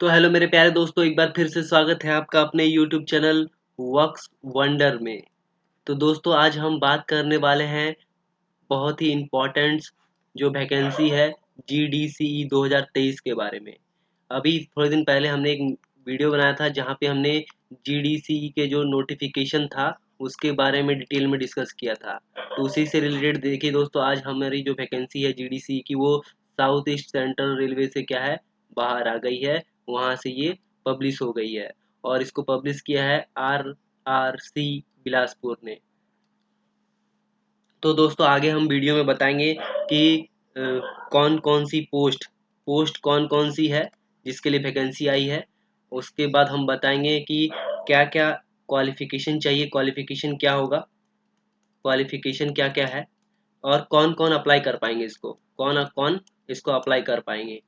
तो हेलो मेरे प्यारे दोस्तों, एक बार फिर से स्वागत है आपका अपने यूट्यूब चैनल वर्क्स वंडर में। तो दोस्तों आज हम बात करने वाले हैं बहुत ही इम्पोर्टेंट जो वैकेंसी है GDCE 2023 के बारे में। अभी थोड़े दिन पहले हमने एक वीडियो बनाया था जहाँ पे हमने GDCE के जो नोटिफिकेशन था उसके बारे में डिटेल में डिस्कस किया था। तो उसी से रिलेटेड देखिए दोस्तों, आज हमारी जो वैकेंसी है GDCE की वो साउथ ईस्ट सेंट्रल रेलवे से क्या है, बाहर आ गई है। वहाँ से ये पब्लिश हो गई है और इसको पब्लिश किया है RRC बिलासपुर ने। तो दोस्तों आगे हम वीडियो में बताएंगे कि कौन कौन सी पोस्ट कौन कौन सी है जिसके लिए वैकेंसी आई है। उसके बाद हम बताएंगे कि क्या क्या क्वालिफिकेशन चाहिए, क्वालिफिकेशन क्या होगा, क्वालिफिकेशन क्या क्या है, और कौन कौन अप्लाई कर पाएंगे इसको, कौन कौन इसको अप्लाई कर पाएंगे,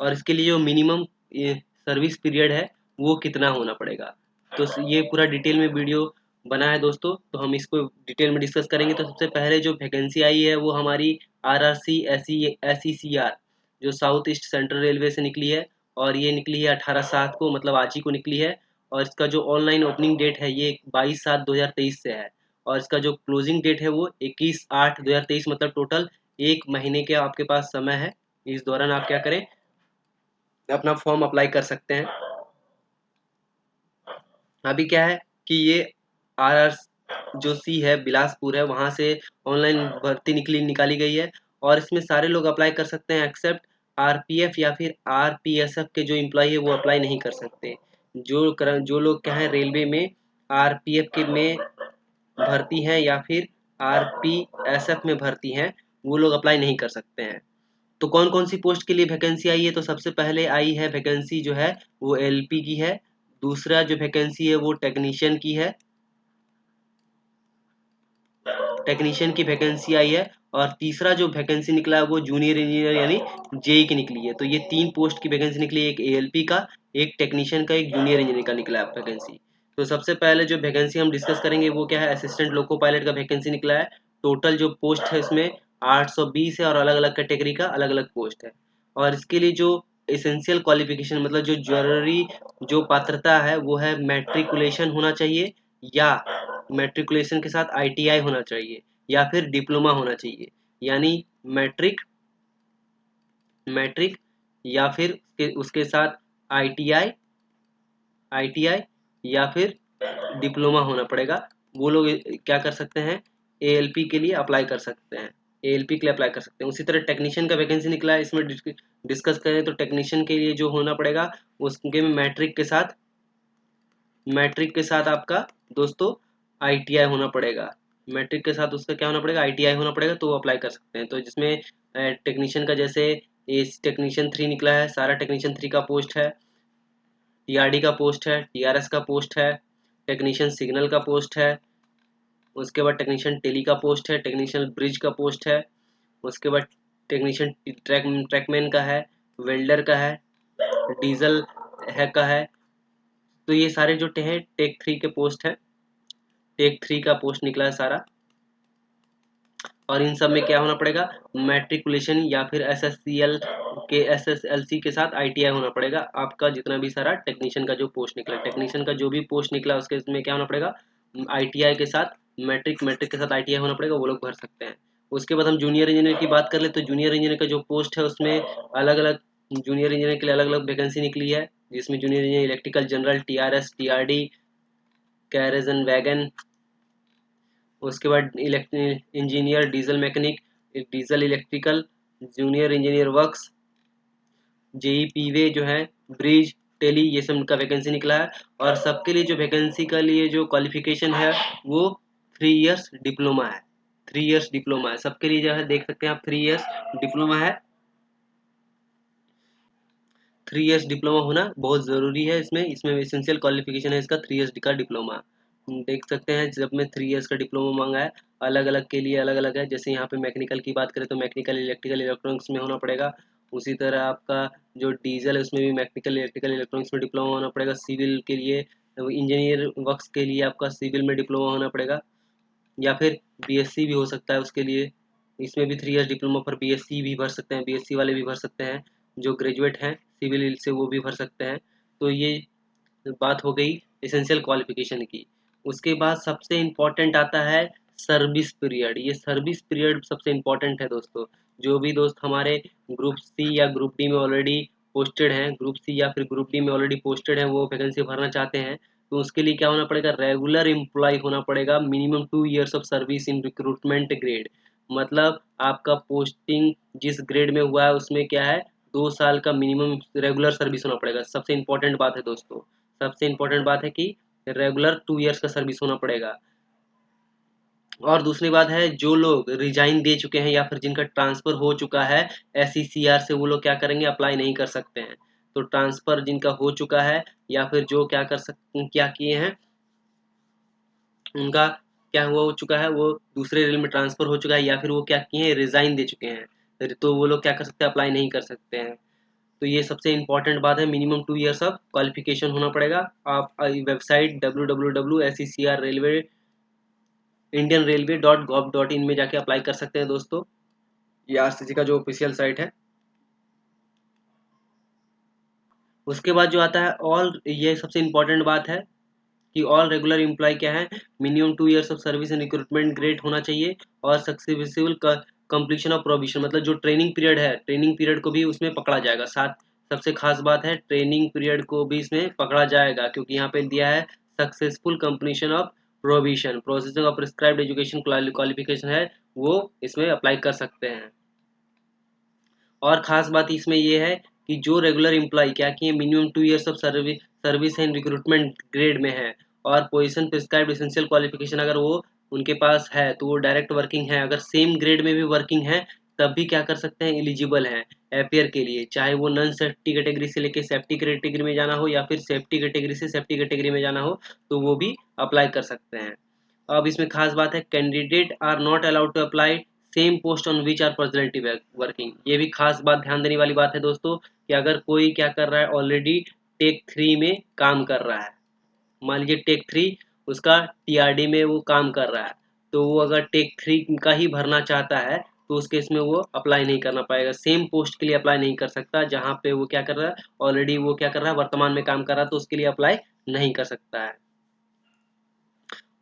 और इसके लिए जो मिनिमम सर्विस पीरियड है वो कितना होना पड़ेगा। तो ये पूरा डिटेल में वीडियो बना है दोस्तों, तो हम इसको डिटेल में डिस्कस करेंगे। तो सबसे पहले जो वैकेंसी आई है वो हमारी RRC SECR जो साउथ ईस्ट सेंट्रल रेलवे से निकली है, और ये निकली है 18/7 को, मतलब आज ही को निकली है। और इसका जो ऑनलाइन ओपनिंग डेट है ये 22/7/2023 से है, और इसका जो क्लोजिंग डेट है वो 21/8/2023, मतलब टोटल एक महीने के आपके पास समय है। इस दौरान आप क्या करें, अपना फॉर्म अप्लाई कर सकते हैं। अभी क्या है कि ये RR जो सी है बिलासपुर है, वहां से ऑनलाइन भर्ती निकाली गई है, और इसमें सारे लोग अप्लाई कर सकते हैं एक्सेप्ट RPF या फिर RPSF के जो एम्प्लॉय है वो अप्लाई नहीं कर सकते। जो लोग क्या है रेलवे में RPF के में भर्ती हैं या फिर RPSF में भर्ती हैं, वो लोग अप्लाई नहीं कर सकते हैं। तो कौन कौन सी पोस्ट के लिए वैकेंसी आई है, तो सबसे पहले आई है वैकेंसी जो है वो LP की है। दूसरा जो वैकेंसी है वो टेक्नीशियन की है, टेक्नीशियन की वैकेंसी आई है। और तीसरा जो वैकेंसी निकला है वो जूनियर इंजीनियर यानी JEE की निकली है। तो ये 3 पोस्ट की वैकेंसी निकली है, एक ALP का, एक टेक्नीशियन का, एक जूनियर इंजीनियर का निकला है वैकेंसी। तो सबसे पहले जो वैकेंसी हम डिस्कस करेंगे वो क्या है, असिस्टेंट लोको पायलट का वैकेंसी निकला है। टोटल जो पोस्ट है इसमें 820 है, और अलग अलग कैटेगरी का अलग अलग पोस्ट है। और इसके लिए जो एसेंशियल क्वालिफिकेशन, मतलब जो जरूरी जो पात्रता है वो है मैट्रिकुलेशन होना चाहिए, या मैट्रिकुलेशन के साथ ITI होना चाहिए, या फिर डिप्लोमा होना चाहिए। यानी मैट्रिक मैट्रिक या फिर उसके साथ ITI ITI या फिर डिप्लोमा होना पड़ेगा। वो लोग क्या कर सकते हैं, ALP के लिए अप्लाई कर सकते हैं, ALP के लिए अप्लाई कर सकते हैं। उसी तरह टेक्नीशियन का वैकेंसी निकला है, इसमें डिस्कस करें तो टेक्नीशियन के लिए जो होना पड़ेगा उसके में मैट्रिक के साथ आपका दोस्तों ITI होना पड़ेगा। मैट्रिक के साथ उसका क्या होना पड़ेगा, ITI होना पड़ेगा, तो वो अप्लाई कर सकते हैं। तो जिसमें टेक्नीशियन का जैसे टेक्नीशियन 3 निकला है, सारा टेक्नीशियन 3 का पोस्ट है। TRD का पोस्ट है, TRS का पोस्ट है, टेक्नीशियन सिग्नल का पोस्ट है। उसके बाद टेक्नीशियन टेली का पोस्ट है, टेक्नीशियन ब्रिज का पोस्ट है। उसके बाद टेक्नीशियन ट्रैकमैन का है, वेल्डर का है, डीजल है का है। तो ये सारे जो है टेक 3 के पोस्ट है, टेक 3 का पोस्ट निकला है सारा। और इन सब में क्या होना पड़ेगा, मैट्रिकुलेशन या फिर SSLC के साथ ITI होना पड़ेगा। आपका जितना भी सारा टेक्नीशियन का जो पोस्ट निकला, टेक्नीशियन का जो भी पोस्ट निकला उसके इसमें क्या होना पड़ेगा, ITI के साथ मैट्रिक के साथ ITI होना पड़ेगा, वो लोग भर सकते हैं। उसके बाद हम जूनियर इंजीनियर की बात कर ले, तो जूनियर इंजीनियर का जो पोस्ट है उसमें अलग अलग जूनियर इंजीनियर के लिए अलग अलग वैकेंसी निकली है, जिसमें junior engineer electrical general, TRS, TRD, carriage and wagon. उसके बाद engineer diesel mechanic, diesel electrical, junior engineer works, JEE जो है, ब्रिज, टेली, ये सब का वैकेंसी निकला है। और सबके लिए जो वैकेंसी का लिए जो क्वालिफिकेशन है वो 3 इयर्स डिप्लोमा है, 3 इयर्स डिप्लोमा है सबके लिए, जो है देख सकते हैं आप 3 इयर्स डिप्लोमा है। 3 इयर्स डिप्लोमा होना बहुत ज़रूरी है, इसमें इसमें एसेंशियल क्वालिफिकेशन है इसका 3 इयर्स का डिप्लोमा। देख सकते हैं जब में 3 इयर्स का डिप्लोमा मांगा है, अलग अलग के लिए अलग अलग है। जैसे यहाँ पे मैकेनिकल की बात करें तो मैकेनिकल इलेक्ट्रिकल इलेक्ट्रॉनिक्स में होना पड़ेगा। उसी तरह आपका जो डीजल है उसमें भी मैकेनिकल इलेक्ट्रिकल इलेक्ट्रॉनिक्स में डिप्लोमा होना पड़ेगा। सिविल के लिए, इंजीनियर वर्क्स के लिए आपका सिविल में डिप्लोमा होना पड़ेगा, या फिर BSc भी हो सकता है उसके लिए। इसमें भी 3 इयर्स डिप्लोमा पर BSc भी भर सकते हैं, BSc वाले भी भर सकते हैं जो ग्रेजुएट हैं सिविल से वो भी भर सकते हैं। तो ये बात हो गई एसेंशियल क्वालिफिकेशन की। उसके बाद सबसे इम्पोर्टेंट आता है सर्विस पीरियड। ये सर्विस पीरियड सबसे इम्पोर्टेंट है दोस्तों। जो भी दोस्त हमारे ग्रुप सी या ग्रुप डी में ऑलरेडी पोस्टेड हैं, ग्रुप सी या फिर ग्रुप डी में ऑलरेडी पोस्टेड हैं, वो वैकेंसी भरना चाहते हैं, तो उसके लिए क्या होना पड़ेगा, रेगुलर एम्प्लॉय होना पड़ेगा, minimum 2 years of service in recruitment grade. मतलब आपका पोस्टिंग जिस ग्रेड में हुआ है उसमें क्या है, 2 साल का मिनिमम रेगुलर सर्विस होना पड़ेगा। सबसे इम्पोर्टेंट बात है दोस्तों, सबसे इम्पोर्टेंट बात है कि रेगुलर 2 ईयर्स का सर्विस होना पड़ेगा। और दूसरी बात है, जो लोग रिजाइन दे चुके हैं या फिर जिनका ट्रांसफर हो चुका है SECR से, वो लोग क्या करेंगे, अप्लाई नहीं कर सकते हैं। तो ट्रांसफर जिनका हो चुका है या फिर जो क्या किए हैं, उनका क्या हुआ हो चुका है, वो दूसरे रेल में ट्रांसफर हो चुका है या फिर वो क्या किए हैं, रिजाइन दे चुके हैं, तो वो लोग क्या कर सकते हैं, अप्लाई नहीं कर सकते हैं। तो ये सबसे इम्पोर्टेंट बात है, मिनिमम 2 ईयर्स ऑफ क्वालिफिकेशन होना पड़ेगा। आप वेबसाइट www.SECR रेलवे indianrailway.gov.in में जाके अप्लाई कर सकते हैं दोस्तों। ये RCC का जो ऑफिशियल साइट है। उसके बाद जो आता है ऑल, ये सबसे इम्पोर्टेंट बात है कि ऑल रेगुलर एम्प्लॉय क्या है, minimum 2 years of service in recruitment grade होना चाहिए और सक्सेसफुल कंप्लीशन ऑफ प्रोविजन, मतलब जो ट्रेनिंग पीरियड है, ट्रेनिंग पीरियड को भी उसमें पकड़ा जाएगा। साथ सबसे खास बात है, ट्रेनिंग पीरियड को भी इसमें पकड़ा जाएगा, क्योंकि यहाँ पे दिया है successful completion of provision, processing of prescribed education qualification है, वो इसमें अप्लाई कर सकते हैं। और खास बात इसमें ये है कि जो रेगुलर एम्प्लॉय क्या किए, minimum 2 years of service in recruitment grade में है और पोजीशन प्रिस्क्राइब्ड एसेंशियल क्वालिफिकेशन अगर वो उनके पास है, तो वो डायरेक्ट वर्किंग है। अगर सेम ग्रेड में भी वर्किंग है, तब भी क्या कर सकते हैं, एलिजिबल हैं अपियर के लिए, चाहे वो नॉन सेफ्टी कैटेगरी से लेके सेफ्टी कैटेगरी में जाना हो या फिर सेफ्टी कैटेगरी से सेफ्टी कैटेगरी में जाना हो, तो वो भी अप्लाई कर सकते हैं। अब इसमें खास बात है, candidate are not allowed to apply same post on which are presently working. ये भी खास बात, ध्यान देने वाली बात है दोस्तों, कि अगर कोई क्या कर रहा है, ऑलरेडी टेक 3 में काम कर रहा है, मान लीजिए टेक 3 उसका TRD में वो काम कर रहा है, तो वो अगर टेक 3 का ही भरना चाहता है, तो उस केस में वो अप्लाई नहीं करना पाएगा, सेम पोस्ट के लिए अप्लाई नहीं कर सकता जहाँ पे वो क्या कर रहा है, ऑलरेडी वो क्या कर रहा है, वर्तमान में काम कर रहा है, तो उसके लिए अप्लाई नहीं कर सकता है।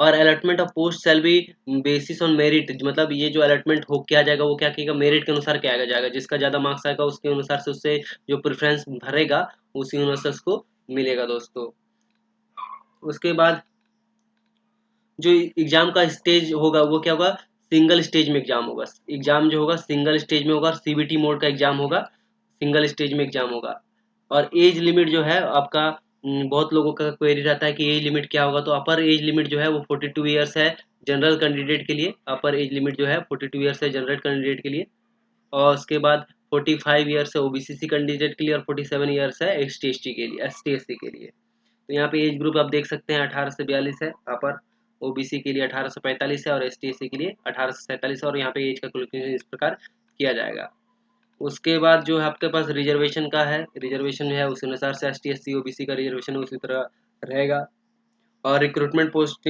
और allotment of post shall be basis on merit, मतलब ये जो अलॉटमेंट हो किया जाएगा, वो क्या किया, मेरिट के अनुसार किया जाएगा। जिसका ज़्यादा मार्क्स आएगा उसके अनुसार से उससे जो प्रेफरेंस भरेगा, उसी अनुसार से उसको मिलेगा दोस्तों। उसके बाद जो एग्जाम का स्टेज होगा, वो क्या होगा, सिंगल स्टेज में एग्जाम होगा। एग्जाम जो होगा सिंगल स्टेज में होगा, CBT मोड का एग्जाम होगा, सिंगल स्टेज में एग्जाम होगा। और एज लिमिट जो है आपका, बहुत लोगों का क्वेरी रहता है कि एज लिमिट क्या होगा, तो अपर एज लिमिट जो है वो 42 ईयर्स है जनरल कैंडिडेट के लिए। अपर एज लिमिट जो है 42 ईयर्स है जनरल कैंडिडेट के लिए। और उसके बाद 45 ईयर्स है OBC कैंडिडेट के लिए और 47 ईयर्स है ST/ST के लिए, ST/SC के लिए। तो यहाँ पे एज ग्रुप आप देख सकते हैं 18 से 42 है अपर, OBC के लिए 18 से 45 है और ST/SC के लिए 18 से 47 है। और यहाँ पे एज का कैलकुलेशन इस प्रकार किया जाएगा। उसके बाद जो आपके पास रिजर्वेशन का है, रिजर्वेशन है उस अनुसार से ST/SC OBC का रिजर्वेशन उसी तरह रहेगा। और रिक्रूटमेंट पोस्ट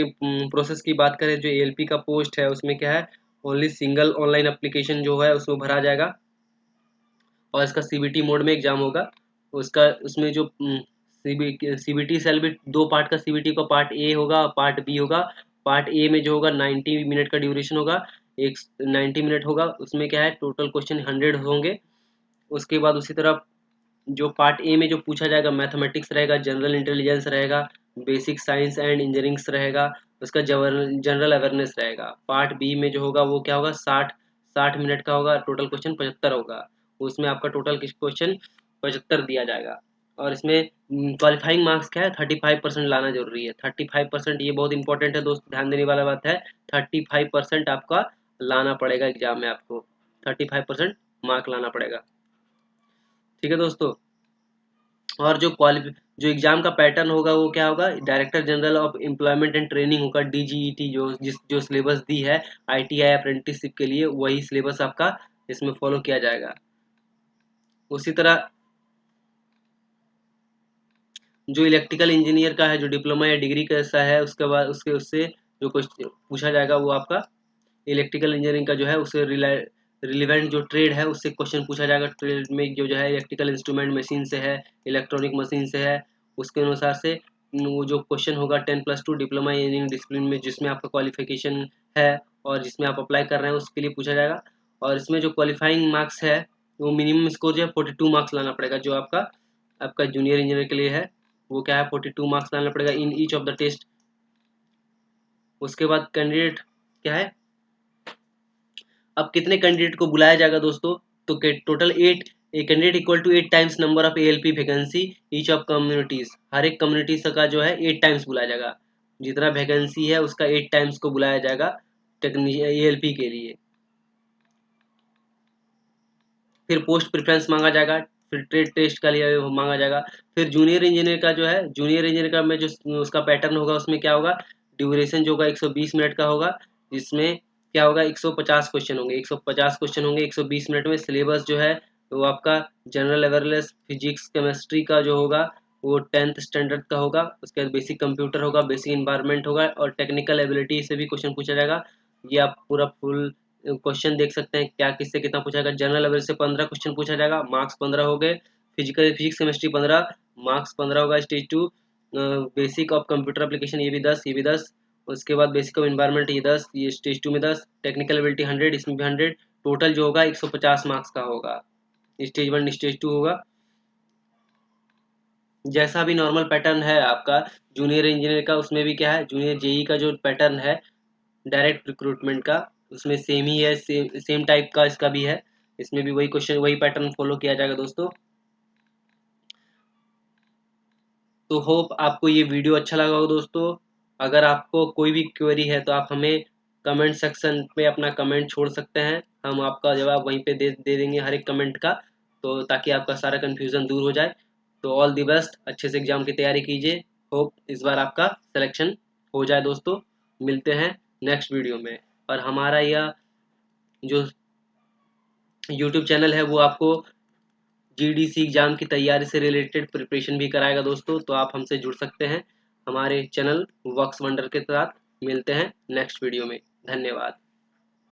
प्रोसेस की बात करें, जो ALP का पोस्ट है उसमें क्या है, ओनली सिंगल ऑनलाइन एप्लीकेशन जो है उसमें भरा जाएगा और इसका CBT मोड में एग्जाम होगा। उसका उसमें जो CBT सेल भी 2 पार्ट का CBT का पार्ट A होगा और पार्ट B होगा। पार्ट A में जो होगा 90 मिनट का ड्यूरेशन होगा, एक 90 मिनट होगा। उसमें क्या है, टोटल क्वेश्चन 100 होंगे। उसके बाद उसी तरह जो पार्ट ए में जो पूछा जाएगा, मैथमेटिक्स रहेगा, जनरल इंटेलिजेंस रहेगा, बेसिक साइंस एंड इंजीनियरिंग्स रहेगा, उसका जनरल अवेयरनेस रहेगा। पार्ट बी में जो होगा वो क्या होगा, 60 मिनट का होगा, टोटल क्वेश्चन 75 होगा। उसमें आपका टोटल क्वेश्चन 75 दिया जाएगा। और इसमें क्वालिफाइंग मार्क्स क्या है, 35% लाना जरूरी है। 35%, ये बहुत इंपॉर्टेंट है दोस्त, ध्यान देने वाला बात है। 35% आपका लाना पड़ेगा एग्जाम में, आपको 35% मार्क लाना पड़ेगा। ठीक है दोस्तों। और जो एग्जाम का पैटर्न होगा वो क्या होगा, director general of employment and training होगा, DGET, जो सिलेबस दी है ITI अप्रेंटिसशिप के लिए, वही सिलेबस आपका इसमें फॉलो किया जाएगा। उसी तरह जो इलेक्ट्रिकल इंजीनियर का है, जो डिप्लोमा या डिग्री कैसा है, उसके बाद उससे जो कुछ पूछा जाएगा वो आपका इलेक्ट्रिकल इंजीनियरिंग का जो है उससे रिलेवेंट जो ट्रेड है उससे क्वेश्चन पूछा जाएगा। ट्रेड में जो है इलेक्ट्रिकल इंस्ट्रूमेंट मशीन से है, इलेक्ट्रॉनिक मशीन से है, उसके अनुसार से वो जो क्वेश्चन होगा 10+2 डिप्लोमा इंजीनियरिंग डिसिप्लिन में जिसमें आपका क्वालिफिकेशन है और जिसमें आप अप्लाई कर रहे हैं उसके लिए पूछा जाएगा। और इसमें जो क्वालिफाइंग मार्क्स है वो मिनिमम स्कोर जो है 42 मार्क्स लाना पड़ेगा। जो आपका जूनियर इंजीनियर के लिए है वो क्या है 42 मार्क्स लाना पड़ेगा in each of the test. उसके बाद कैंडिडेट क्या है, अब कितने कैंडिडेट को बुलाया जाएगा दोस्तों, तो total 8 candidate equal to 8 times number of ALP vacancy each of communities. हर एक कम्युनिटी का जो है 8 टाइम्स बुलाया जाएगा। जितना वैकेंसी है उसका 8 टाइम्स को बुलाया जाएगा ALP के लिए। फिर पोस्ट प्रेफरेंस मांगा जाएगा, फिर ट्रेड टेस्ट का लिए मांगा जाएगा। फिर जूनियर इंजीनियर का जो है, जूनियर इंजीनियर का में जो उसका पैटर्न होगा उसमें क्या होगा, ड्यूरेशन जो होगा 120 मिनट का होगा, जिसमें क्या होगा 150 क्वेश्चन होंगे। 150 क्वेश्चन होंगे 120 मिनट में। सिलेबस जो है वो आपका जनरल अवेयरनेस, फिजिक्स, केमिस्ट्री का जो होगा वो 10th स्टैंडर्ड का होगा। उसके बाद बेसिक कंप्यूटर होगा, बेसिक इन्वायरमेंट होगा और टेक्निकल एबिलिटी से भी क्वेश्चन पूछा जाएगा। ये आप पूरा फुल क्वेश्चन देख सकते हैं क्या किससे कितना पूछा जाएगा। जनरल अवेयर से 15 क्वेश्चन पूछा जाएगा, मार्क्स 15 हो गए। फिजिक्स केमिस्ट्री 15, मार्क्स 15 होगा। Stage 2 basic of computer application ये भी 10, ये भी 10। उसके बाद बेसिक ऑफ इन्वायरमेंट ये 10, ये स्टेज 2 में 10। टेक्निकल एबिलिटी 100, इसमें भी 100। टोटल जो होगा 150 मार्क्स का होगा। स्टेज 1 स्टेज 2 होगा। जैसा भी नॉर्मल पैटर्न है आपका जूनियर इंजीनियर का, उसमें भी क्या है जूनियर जेई का जो पैटर्न है डायरेक्ट रिक्रूटमेंट का, उसमें सेम ही है, सेम टाइप का इसका भी है। इसमें भी वही क्वेश्चन वही पैटर्न फॉलो किया जाएगा दोस्तों। तो होप आपको ये वीडियो अच्छा लगा हो दोस्तों। अगर आपको कोई भी क्वेरी है तो आप हमें कमेंट सेक्शन पे अपना कमेंट छोड़ सकते हैं, हम आपका जवाब वहीं पे दे देंगे हर एक कमेंट का, तो ताकि आपका सारा कन्फ्यूज़न दूर हो जाए। तो ऑल दी बेस्ट, अच्छे से एग्ज़ाम की तैयारी कीजिए। होप इस बार आपका सिलेक्शन हो जाए दोस्तों। मिलते हैं नेक्स्ट वीडियो में। और हमारा यह जो यूट्यूब चैनल है वो आपको GDC एग्जाम की तैयारी से रिलेटेड प्रिपरेशन भी कराएगा दोस्तों, तो आप हमसे जुड़ सकते हैं हमारे चैनल वर्क्स वंडर के साथ। मिलते हैं नेक्स्ट वीडियो में। धन्यवाद।